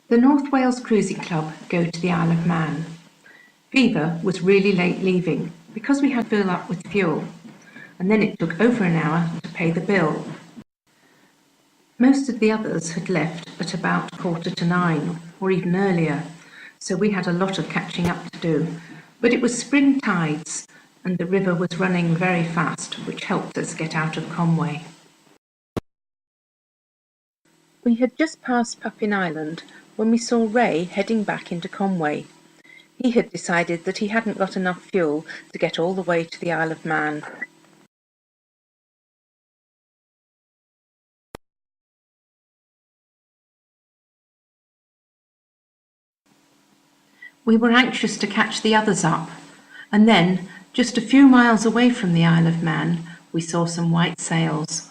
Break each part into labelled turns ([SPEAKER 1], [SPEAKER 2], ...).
[SPEAKER 1] The North Wales Cruising Club go to the Isle of Man. Viva was really late leaving because we had to fill up with fuel, and then it took over an hour to pay the bill. Most of the others had left at about 9:15 or even earlier, so we had a lot of catching up to do. But it was spring tides and the river was running very fast, which helped us get out of Conway. We had just passed Puffin Island when we saw Ray heading back into Conway. He had decided that he hadn't got enough fuel to get all the way to the Isle of Man. We were anxious to catch the others up, and then, just a few miles away from the Isle of Man, we saw some white sails.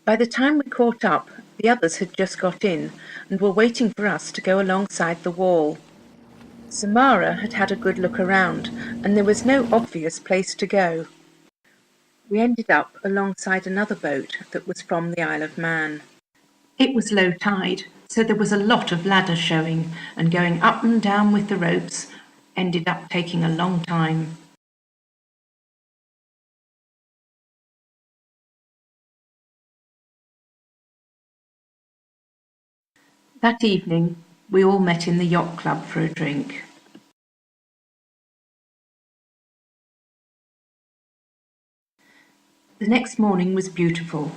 [SPEAKER 1] By the time we caught up, the others had just got in and were waiting for us to go alongside the wall. Samara had had a good look around, and there was no obvious place to go. We ended up alongside another boat that was from the Isle of Man. It was low tide, so there was a lot of ladders showing, and going up and down with the ropes ended up taking a long time. That evening, we all met in the yacht club for a drink. The next morning was beautiful,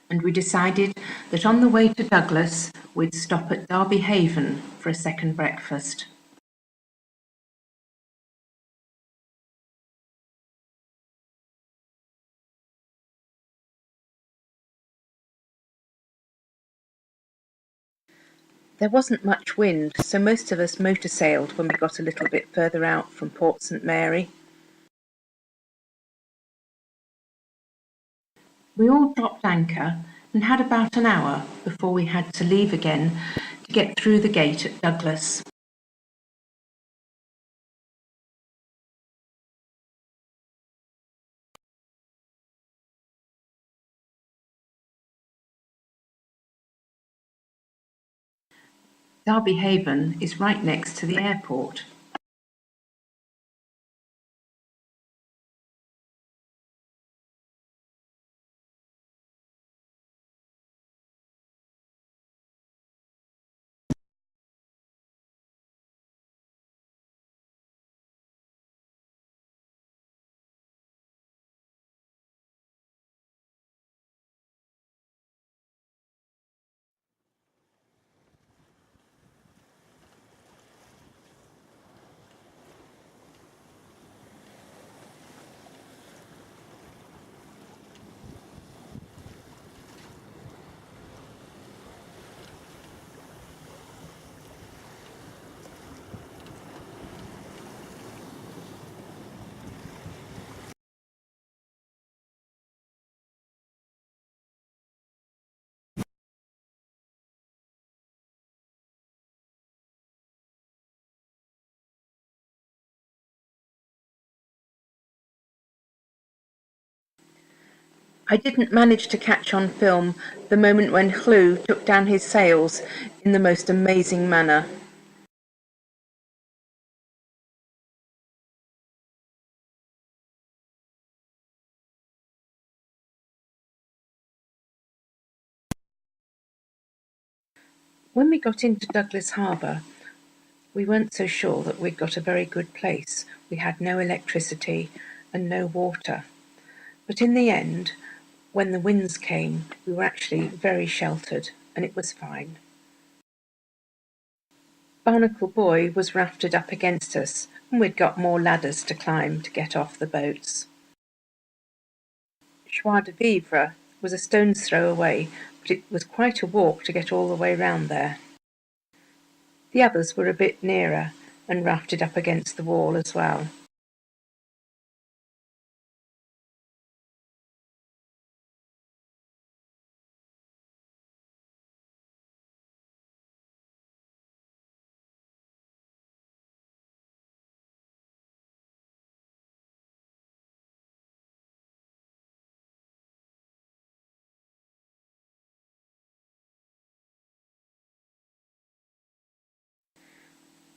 [SPEAKER 1] and we decided that on the way to Douglas, we'd stop at Derbyhaven for a second breakfast. There wasn't much wind, so most of us motor sailed when we got a little bit further out from Port St Mary. We all dropped anchor and had about an hour before we had to leave again to get through the gate at Douglas. Derbyhaven is right next to the airport. I didn't manage to catch on film the moment when Hlu took down his sails in the most amazing manner. When we got into Douglas Harbour, we weren't so sure that we'd got a very good place. We had no electricity and no water. But in the end, when the winds came, we were actually very sheltered, and it was fine. Barnacle Buoy was rafted up against us, and we'd got more ladders to climb to get off the boats. Joie de Vivre was a stone's throw away, but it was quite a walk to get all the way round there. The others were a bit nearer and rafted up against the wall as well.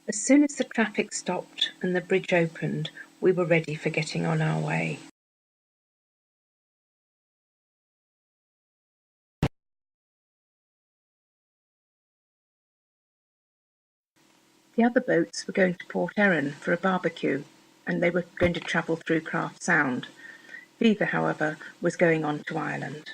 [SPEAKER 1] As soon as the traffic stopped and the bridge opened, we were ready for getting on our way. The other boats were going to Port Erin for a barbecue, and they were going to travel through Craft Sound. Viva, however, was going on to Ireland.